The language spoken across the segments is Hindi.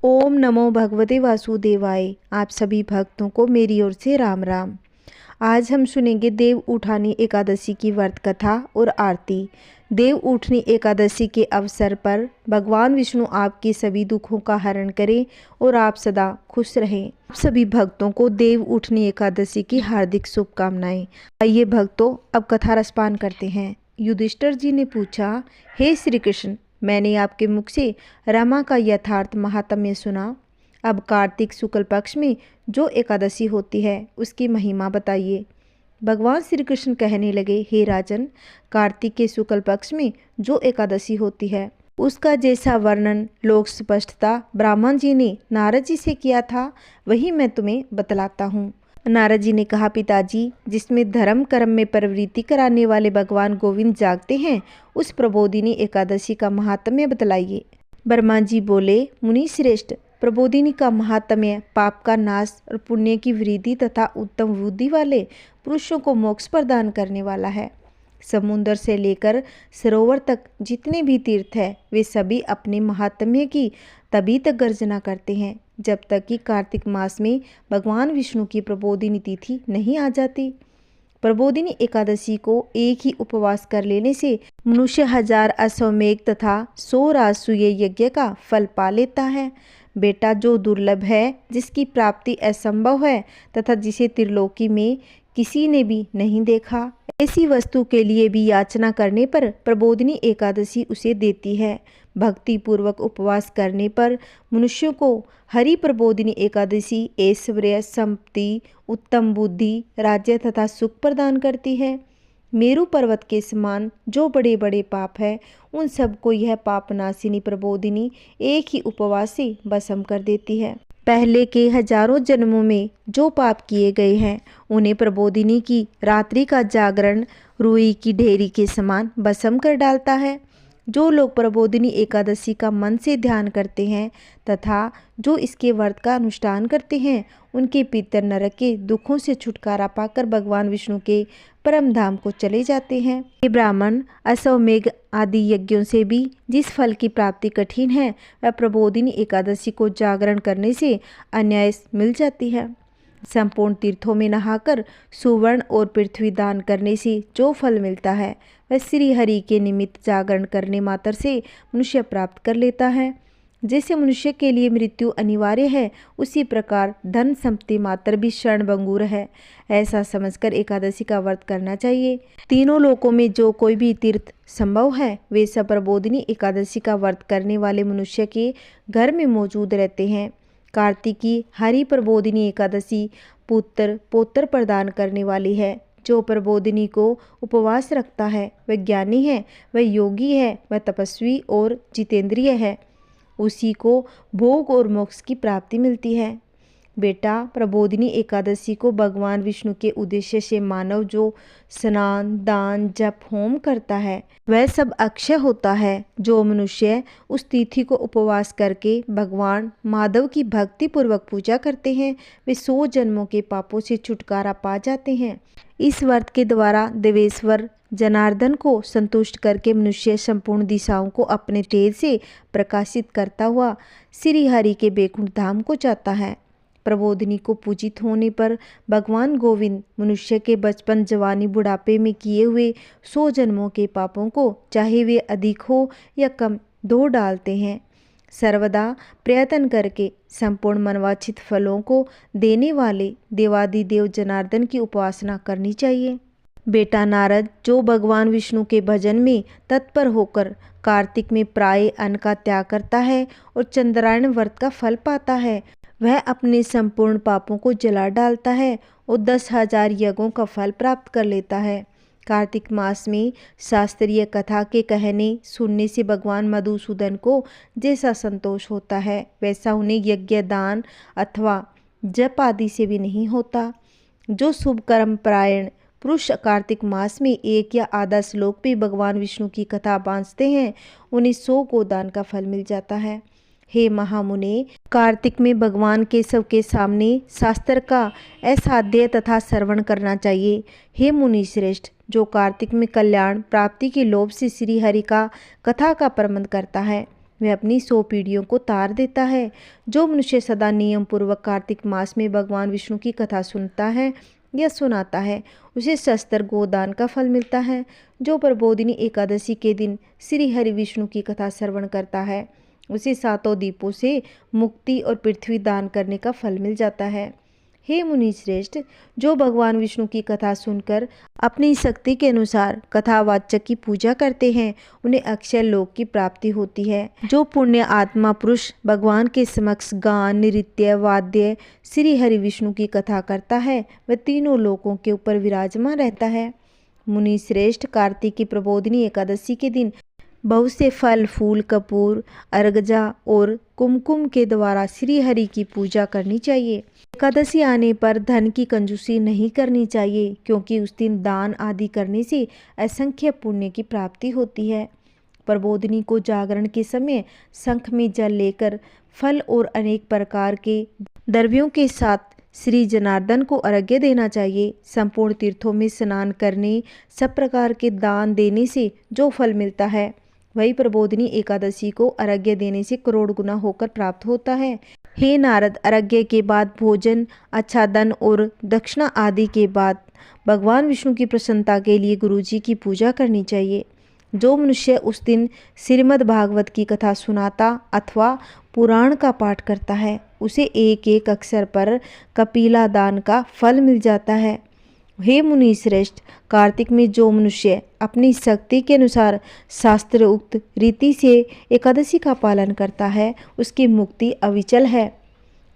ओम नमो भगवते वासुदेवाय। आप सभी भक्तों को मेरी ओर से राम राम। आज हम सुनेंगे देव उठानी एकादशी की व्रत कथा और आरती। देव उठनी एकादशी के अवसर पर भगवान विष्णु आपके सभी दुखों का हरण करें और आप सदा खुश रहें। आप सभी भक्तों को देव उठनी एकादशी की हार्दिक शुभकामनाएं। आइए भक्तों, अब कथा रसपान करते हैं। युधिष्ठिर जी ने पूछा, हे श्री कृष्ण, मैंने आपके मुख से रमा का यथार्थ महात्म्य सुना। अब कार्तिक शुक्ल पक्ष में जो एकादशी होती है उसकी महिमा बताइए। भगवान श्री कृष्ण कहने लगे, हे राजन, कार्तिक के शुक्ल पक्ष में जो एकादशी होती है उसका जैसा वर्णन लोक स्पष्टता ब्राह्मण जी ने नारद जी से किया था वही मैं तुम्हें बतलाता हूँ। नारद जी ने कहा, पिताजी, जिसमें धर्म कर्म में प्रवृत्ति कराने वाले भगवान गोविंद जागते हैं उस प्रबोधिनी एकादशी का महात्म्य बतलाइए। ब्रह्मा जी बोले, मुनि श्रेष्ठ, प्रबोधिनी का महात्म्य पाप का नाश और पुण्य की वृद्धि तथा उत्तम बुद्धि वाले पुरुषों को मोक्ष प्रदान करने वाला है। समुद्र से लेकर सरोवर तक जितने भी तीर्थ है वे सभी अपने महात्म्य की तभी तक गर्जना करते हैं जब तक कि कार्तिक मास में भगवान विष्णु की प्रबोधिनी तिथि नहीं आ जाती। प्रबोधिनी एकादशी को एक ही उपवास कर लेने से मनुष्य 1000 अश्वमेघ तथा 100 राजसूय यज्ञ का फल पा लेता है। बेटा, जो दुर्लभ है, जिसकी प्राप्ति असंभव है तथा जिसे त्रिलोकी में किसी ने भी नहीं देखा, ऐसी वस्तु के लिए भी याचना करने पर प्रबोधिनी एकादशी उसे देती है। भक्ति पूर्वक उपवास करने पर मनुष्यों को हरि प्रबोधिनी एकादशी ऐश्वर्य, संपत्ति, उत्तम बुद्धि, राज्य तथा सुख प्रदान करती है। मेरु पर्वत के समान जो बड़े बड़े पाप है उन सबको यह पापनाशिनी प्रबोधिनी एक ही उपवास से भस्म कर देती है। पहले के हजारों जन्मों में जो पाप किए गए हैं उन्हें प्रबोधिनी की रात्रि का जागरण रुई की ढेरी के समान भस्म कर डालता है। जो लोग प्रबोधिनी एकादशी का मन से ध्यान करते हैं तथा जो इसके व्रत का अनुष्ठान करते हैं उनके पितर नरक के दुखों से छुटकारा पाकर भगवान विष्णु के परम धाम को चले जाते हैं। ये ब्राह्मण, अश्वमेघ आदि यज्ञों से भी जिस फल की प्राप्ति कठिन है वह प्रबोधिनी एकादशी को जागरण करने से अनायास मिल जाती है। संपूर्ण तीर्थों में नहाकर सुवर्ण और पृथ्वी दान करने से जो फल मिलता है वह श्री हरि के निमित्त जागरण करने मात्र से मनुष्य प्राप्त कर लेता है। जैसे मनुष्य के लिए मृत्यु अनिवार्य है उसी प्रकार धन संपत्ति मात्र भी क्षणभंगुर है। ऐसा समझकर एकादशी का व्रत करना चाहिए। तीनों लोकों में जो कोई भी तीर्थ संभव है वे सब प्रबोधिनी एकादशी का व्रत करने वाले मनुष्य के घर में मौजूद रहते हैं। कार्तिक की हरि प्रबोधिनी एकादशी पुत्र पौत्र प्रदान करने वाली है। जो प्रबोधिनी को उपवास रखता है वह ज्ञानी है, वह योगी है, वह तपस्वी और जितेंद्रिय है। उसी को भोग और मोक्ष की प्राप्ति मिलती है। बेटा, प्रबोधिनी एकादशी को भगवान विष्णु के उद्देश्य से मानव जो स्नान, दान, जप, होम करता है वह सब अक्षय होता है। जो मनुष्य उस तिथि को उपवास करके भगवान माधव की भक्ति पूर्वक पूजा करते हैं वे 100 जन्मों के पापों से छुटकारा पा जाते हैं। इस व्रत के द्वारा देवेश्वर जनार्दन को संतुष्ट करके मनुष्य संपूर्ण दिशाओं को अपने तेज से प्रकाशित करता हुआ श्री हरि के बैकुंठ धाम को जाता है। प्रबोधिनी को पूजित होने पर भगवान गोविंद मनुष्य के बचपन, जवानी, बुढ़ापे में किए हुए 100 जन्मों के पापों को चाहे वे अधिक हो या कम धो डालते हैं। सर्वदा प्रयत्न करके संपूर्ण मनवांछित फलों को देने वाले देवादिदेव जनार्दन की उपासना करनी चाहिए। बेटा नारद, जो भगवान विष्णु के भजन में तत्पर होकर कार्तिक में प्राय अन्न का त्याग करता है और चंद्रायण व्रत का फल पाता है वह अपने संपूर्ण पापों को जला डालता है और 10,000 यज्ञों का फल प्राप्त कर लेता है। कार्तिक मास में शास्त्रीय कथा के कहने सुनने से भगवान मधुसूदन को जैसा संतोष होता है वैसा उन्हें यज्ञ, दान अथवा जप आदि से भी नहीं होता। जो शुभ कर्म परायण पुरुष कार्तिक मास में एक या आधा श्लोक भी भगवान विष्णु की कथा बांचते हैं उन्हें 100 गोदान का फल मिल जाता है। हे महामुने, कार्तिक में भगवान केशव के सामने शास्त्र का असाध्य तथा श्रवण करना चाहिए। हे मुनि श्रेष्ठ, जो कार्तिक में कल्याण प्राप्ति के लोभ से श्री हरि का कथा का प्रबंध करता है वह अपनी 100 पीढ़ियों को तार देता है। जो मनुष्य सदा नियम पूर्वक कार्तिक मास में भगवान विष्णु की कथा सुनता है या सुनाता है, उसे शस्त्र गोदान का फल मिलता है। जो प्रबोधिनी एकादशी के दिन श्री हरि विष्णु की कथा श्रवण करता है, उसे 7 दीपों से मुक्ति और पृथ्वी दान करने का फल मिल जाता है। हे मुनि श्रेष्ठ, जो भगवान विष्णु की कथा सुनकर अपनी शक्ति के अनुसार कथावाचक की पूजा करते हैं, उन्हें अक्षय लोक की प्राप्ति होती है। जो पुण्य आत्मा पुरुष भगवान के समक्ष गान, नृत्य, वाद्य श्री हरि विष्णु की कथा करता है, वह तीनों लोकों के ऊपर विराजमान रहता है। मुनि श्रेष्ठ, कार्तिक की प्रबोधिनी एकादशी के दिन बहुत से फल, फूल, कपूर, अर्गजा और कुमकुम के द्वारा श्री हरि की पूजा करनी चाहिए। एकादशी आने पर धन की कंजूसी नहीं करनी चाहिए, क्योंकि उस दिन दान आदि करने से असंख्य पुण्य की प्राप्ति होती है। प्रबोधिनी को जागरण के समय शंख में जल लेकर फल और अनेक प्रकार के द्रव्यों के साथ श्री जनार्दन को अर्घ्य देना चाहिए। संपूर्ण तीर्थों में स्नान करने, सब प्रकार के दान देने से जो फल मिलता है, वही प्रबोधिनी एकादशी को अर्घ्य देने से करोड़ गुना होकर प्राप्त होता है। हे नारद, अर्घ्य के बाद भोजन, आच्छादन और दक्षिणा आदि के बाद भगवान विष्णु की प्रसन्नता के लिए गुरुजी की पूजा करनी चाहिए। जो मनुष्य उस दिन श्रीमद् भागवत की कथा सुनाता अथवा पुराण का पाठ करता है, उसे एक एक अक्षर पर कपिला दान का फल मिल जाता है। हे मुनि श्रेष्ठ, कार्तिक में जो मनुष्य अपनी शक्ति के अनुसार शास्त्र उक्त रीति से एकादशी का पालन करता है, उसकी मुक्ति अविचल है।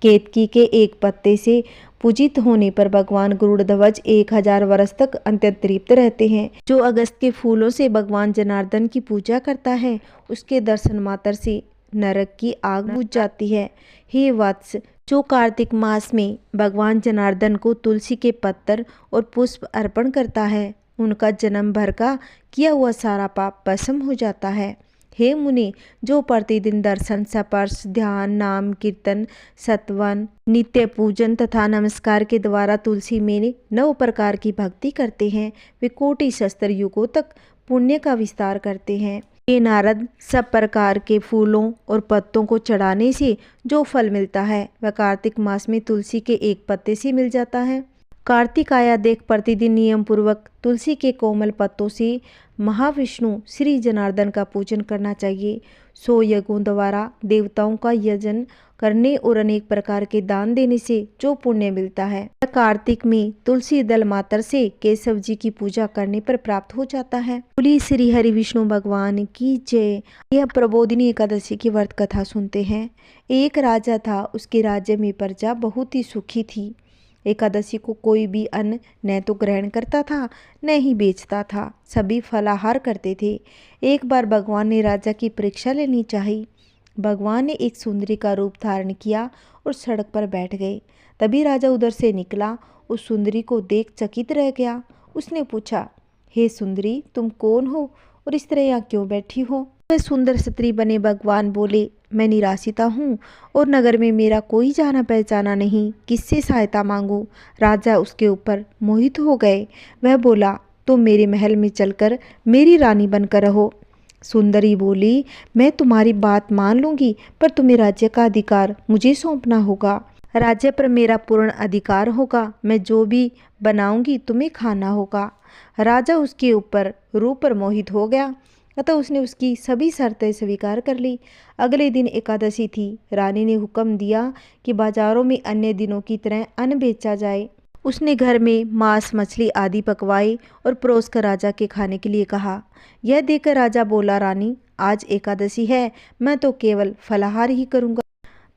केतकी के एक पत्ते से पूजित होने पर भगवान गरुड़ध्वज 1000 वर्ष तक अत्यंत तृप्त रहते हैं। जो अगस्त के फूलों से भगवान जनार्दन की पूजा करता है, उसके दर्शन मात्र से नरक की आग बुझ जाती है। हे वत्स, जो कार्तिक मास में भगवान जनार्दन को तुलसी के पत्तर और पुष्प अर्पण करता है, उनका जन्म भर का किया हुआ सारा पाप भस्म हो जाता है। हे मुनि, जो प्रतिदिन दर्शन, स्पर्श, ध्यान, नाम कीर्तन, सत्वन, नित्य पूजन तथा नमस्कार के द्वारा तुलसी में 9 प्रकार की भक्ति करते हैं, वे कोटि सहस्त्र युगों तक पुण्य का विस्तार करते हैं। हे नारद, सब प्रकार के फूलों और पत्तों को चढ़ाने से जो फल मिलता है, वह कार्तिक मास में तुलसी के एक पत्ते से मिल जाता है। कार्तिक आया देख प्रतिदिन नियम पूर्वक तुलसी के कोमल पत्तों से महाविष्णु श्री जनार्दन का पूजन करना चाहिए। 100 यज्ञों द्वारा देवताओं का यजन करने और अनेक प्रकार के दान देने से जो पुण्य मिलता है, कार्तिक में तुलसी दल मात्र से केशव जी की पूजा करने पर प्राप्त हो जाता है। बोली श्री हरि विष्णु भगवान की जय। यह प्रबोधिनी एकादशी की व्रत कथा सुनते हैं। एक राजा था, उसके राज्य में प्रजा बहुत ही सुखी थी। एकादशी को कोई भी अन्न न तो ग्रहण करता था, न ही बेचता था, सभी फलाहार करते थे। एक बार भगवान ने राजा की परीक्षा लेनी चाही। भगवान ने एक सुंदरी का रूप धारण किया और सड़क पर बैठ गए। तभी राजा उधर से निकला, उस सुंदरी को देख चकित रह गया। उसने पूछा, हे सुंदरी, तुम कौन हो और इस तरह यहाँ क्यों बैठी हो? वह सुंदर स्त्री बने भगवान बोले, मैं निराशिता हूँ और नगर में मेरा कोई जाना पहचाना नहीं, किससे सहायता मांगूं? राजा उसके ऊपर मोहित हो गए। वह बोला, तुम मेरे महल में चलकर मेरी रानी बनकर रहो। सुंदरी बोली, मैं तुम्हारी बात मान लूंगी, पर तुम्हें राज्य का अधिकार मुझे सौंपना होगा। राज्य पर मेरा पूर्ण अधिकार होगा, मैं जो भी बनाऊंगी तुम्हें खाना होगा। राजा उसके ऊपर रूप पर मोहित हो गया, अतः उसने उसकी सभी शर्तें स्वीकार कर ली। अगले दिन एकादशी थी। रानी ने हुक्म दिया कि बाजारों में अन्य दिनों की तरह अन्न बेचा जाए। उसने घर में मांस, मछली आदि पकवाई और परोस कर राजा के खाने के लिए कहा। यह देखकर राजा बोला, रानी, आज एकादशी है, मैं तो केवल फलाहार ही करूँगा।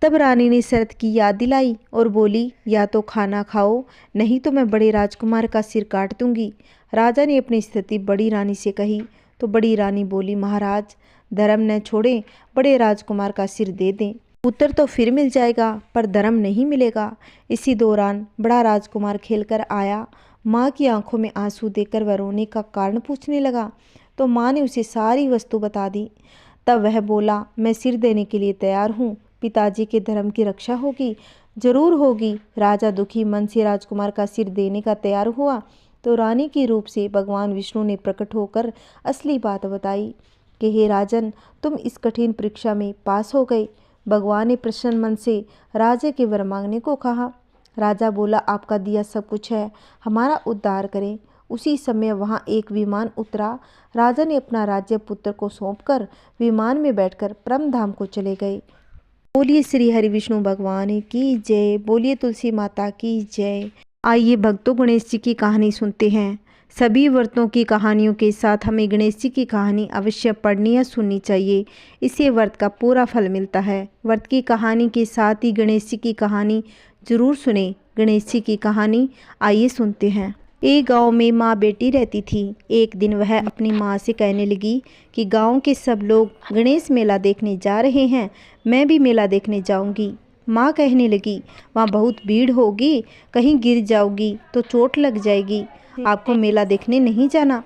तब रानी ने शर्त की याद दिलाई और बोली, या तो खाना खाओ, नहीं तो मैं बड़े राजकुमार का सिर काट दूंगी। राजा ने अपनी स्थिति बड़ी रानी से कही तो बड़ी रानी बोली, महाराज, धर्म न छोड़ें, बड़े राजकुमार का सिर दे दें। पुत्र तो फिर मिल जाएगा, पर धर्म नहीं मिलेगा। इसी दौरान बड़ा राजकुमार खेलकर आया। माँ की आंखों में आंसू देखकर वह रोने का कारण पूछने लगा, तो माँ ने उसे सारी वस्तु बता दी। तब वह बोला, मैं सिर देने के लिए तैयार हूँ, पिताजी के धर्म की रक्षा होगी, जरूर होगी। राजा दुखी मन से राजकुमार का सिर देने का तैयार हुआ तो रानी के रूप से भगवान विष्णु ने प्रकट होकर असली बात बताई। कि हे राजन, तुम इस कठिन परीक्षा में पास हो गए। भगवान ने प्रसन्न मन से राजा के वर मांगने को कहा। राजा बोला, आपका दिया सब कुछ है, हमारा उद्धार करें। उसी समय वहाँ एक विमान उतरा। राजा ने अपना राज्य पुत्र को सौंपकर विमान में बैठकर परम धाम को चले गए। बोलिए श्री हरि विष्णु भगवान की जय। बोलिए तुलसी माता की जय। आइए भक्तों, गणेश जी की कहानी सुनते हैं। सभी व्रतों की कहानियों के साथ हमें गणेश जी की कहानी अवश्य पढ़नी या सुननी चाहिए। इससे व्रत का पूरा फल मिलता है। व्रत की कहानी के साथ ही गणेश जी की कहानी जरूर सुने। गणेश जी की कहानी आइए सुनते हैं। एक गांव में माँ बेटी रहती थी। एक दिन वह अपनी माँ से कहने लगी कि गांव के सब लोग गणेश मेला देखने जा रहे हैं, मैं भी मेला देखने जाऊंगी। माँ कहने लगी, वहाँ बहुत भीड़ होगी, कहीं गिर जाओगी तो चोट लग जाएगी, आपको मेला देखने नहीं जाना।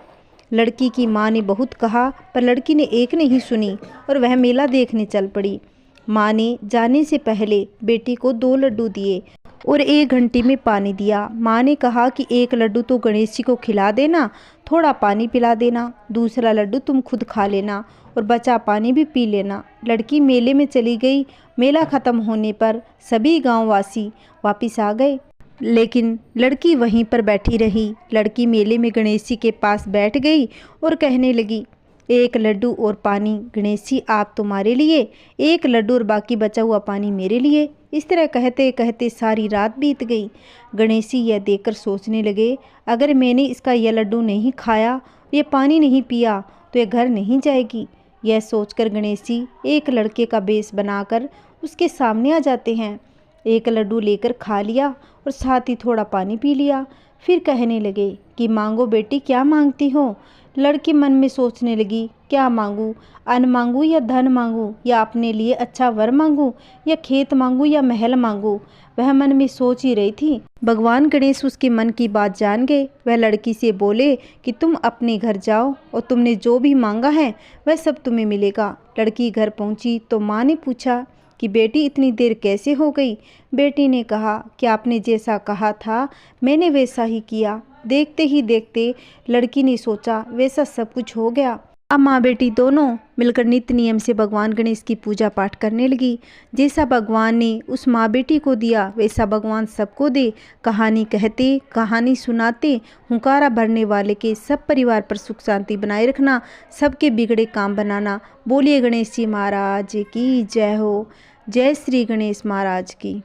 लड़की की माँ ने बहुत कहा, पर लड़की ने एक नहीं सुनी और वह मेला देखने चल पड़ी। माँ ने जाने से पहले बेटी को 2 लड्डू दिए और 1 घंटे में पानी दिया। माँ ने कहा कि 1 लड्डू तो गणेश जी को खिला देना, थोड़ा पानी पिला देना, दूसरा लड्डू तुम खुद खा लेना और बचा पानी भी पी लेना। लड़की मेले में चली गई। मेला खत्म होने पर सभी गांववासी वापस आ गए, लेकिन लड़की वहीं पर बैठी रही। लड़की मेले में गणेश जी के पास बैठ गई और कहने लगी, 1 लड्डू और पानी गणेश जी आप तुम्हारे लिए, 1 लड्डू और बाकी बचा हुआ पानी मेरे लिए। इस तरह कहते कहते सारी रात बीत गई। गणेश जी यह देखकर सोचने लगे, अगर मैंने इसका यह लड्डू नहीं खाया, ये पानी नहीं पिया तो यह घर नहीं जाएगी। यह सोचकर गणेश जी एक लड़के का भेष बनाकर उसके सामने आ जाते हैं। 1 लड्डू लेकर खा लिया और साथ ही थोड़ा पानी पी लिया। फिर कहने लगे कि मांगो बेटी, क्या मांगती हो। लड़की मन में सोचने लगी, क्या मांगूं, अन्न मांगूं या धन मांगूं, या अपने लिए अच्छा वर मांगूं, या खेत मांगूं या महल मांगूं। वह मन में सोच ही रही थी। भगवान गणेश उसके मन की बात जान गए। वह लड़की से बोले कि तुम अपने घर जाओ और तुमने जो भी मांगा है वह सब तुम्हें मिलेगा। लड़की घर पहुंची तो माँ ने पूछा कि बेटी इतनी देर कैसे हो गई। बेटी ने कहा कि आपने जैसा कहा था मैंने वैसा ही किया। देखते ही देखते लड़की ने सोचा वैसा सब कुछ हो गया। अब माँ बेटी दोनों मिलकर नित्य नियम से भगवान गणेश की पूजा पाठ करने लगी। जैसा भगवान ने उस माँ बेटी को दिया वैसा भगवान सबको दे। कहानी कहते, कहानी सुनाते, हुंकारा भरने वाले के सब परिवार पर सुख शांति बनाए रखना, सबके बिगड़े काम बनाना। बोलिए गणेश जी महाराज की जय हो। जय श्री गणेश महाराज की।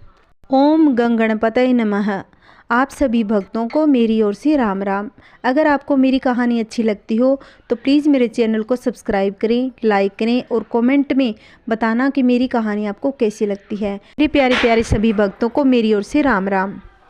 ओम गं गणपतये नमः। आप सभी भक्तों को मेरी ओर से राम राम। अगर आपको मेरी कहानी अच्छी लगती हो तो प्लीज़ मेरे चैनल को सब्सक्राइब करें, लाइक करें और कमेंट में बताना कि मेरी कहानी आपको कैसी लगती है। मेरे प्यारे प्यारे सभी भक्तों को मेरी ओर से राम राम।